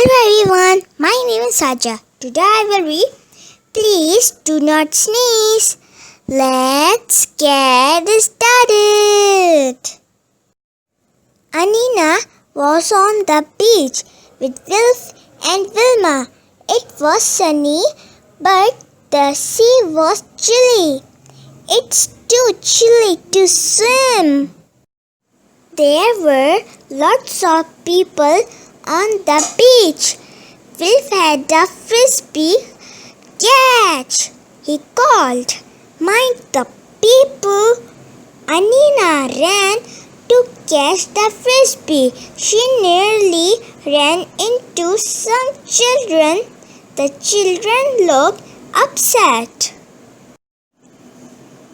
Hello everyone, my name is Hajira. Today I will read Please Do Not Sneeze. Let's get started. Anneena was on the beach with Wilf and Wilma. It was sunny, but the sea was chilly. It's too chilly to swim. There were lots of people on the beach. Wilf had a frisbee. Catch! He called. Mind the people! Anneena ran to catch the frisbee. She nearly ran into some children. The children looked upset.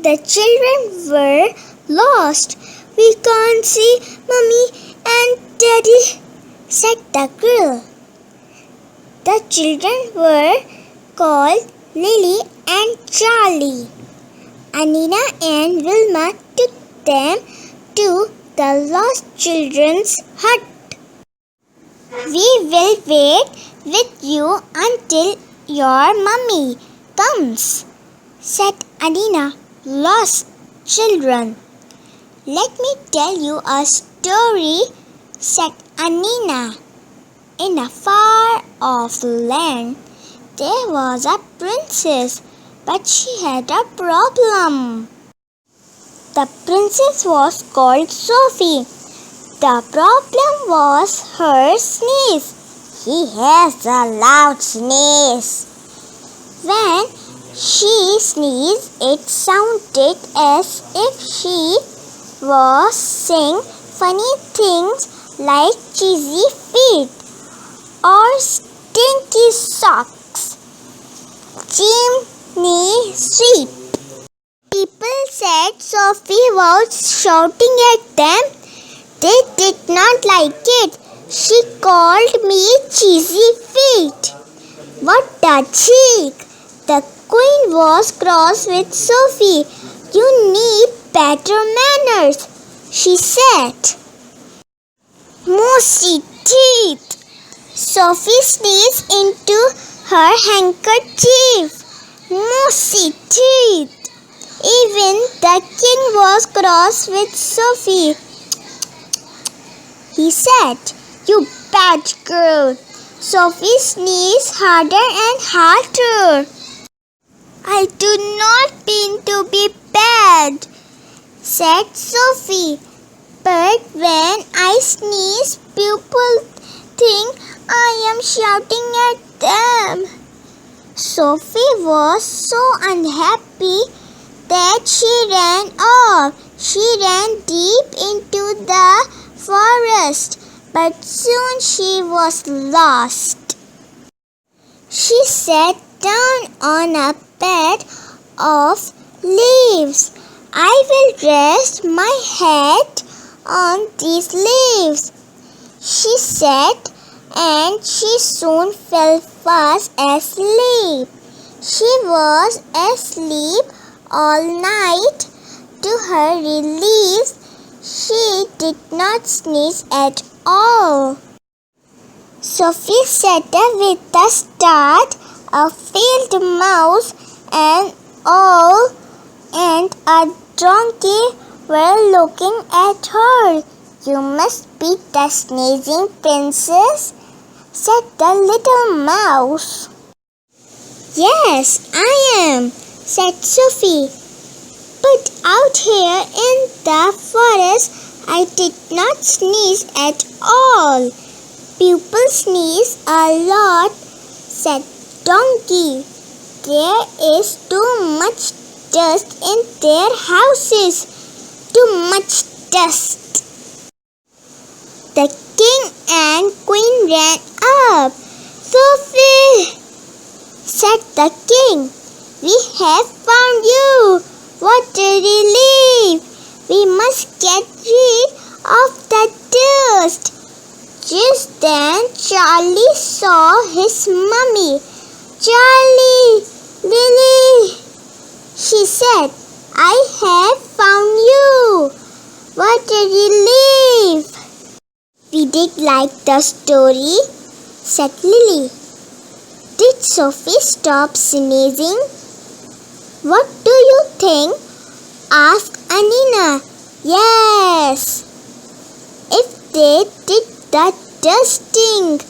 The children were lost. We can't see Mommy and Daddy, said the girl. The children were called Lily and Charlie. Anneena and Wilma took them to the lost children's hut. We will wait with you until your mummy comes, said Anneena. Lost children. Let me tell you a story, said Anneena. In a far-off land, there was a princess, but she had a problem. The princess was called Sophie. The problem was her sneeze. She has a loud sneeze. When she sneezed, it sounded as if she was saying funny things like cheesy feet or stinky socks. Chimney sweep. People said Sophie was shouting at them. They did not like it. She called me cheesy feet. What a cheek! The queen was cross with Sophie. You need better manners, she said. Moosey teeth. Sophie sneezed into her handkerchief. Moosey teeth. Even the king was cross with Sophie. He said, You bad girl. Sophie sneezed harder and harder. I do not mean to be bad, said Sophie. But when I sneeze, people think I am shouting at them. Sophie was so unhappy that she ran off. She ran deep into the forest, but soon she was lost. She sat down on a bed of leaves. I will rest my head on these leaves, she said, and she soon fell fast asleep. She was asleep all night. To her relief, she did not sneeze at all. Sophie sat there with a start. A field mouse, an owl, and a donkey were looking at her. You must be the sneezing princess, said the little mouse. Yes, I am, said Sophie. But out here in the forest, I did not sneeze at all. People sneeze a lot, said Donkey. There is too much dust in their houses. Too much dust. The king and queen ran up. Sophie, said the king, we have found you. What a relief. We must get rid of the dust. Just then Charlie saw his mummy. Charlie, Lily, she said, I have found you. What a relief. We did like the story. said Lily. Did Sophie stop sneezing? What do you think? Asked Anneena. Yes, if they did, that does stink,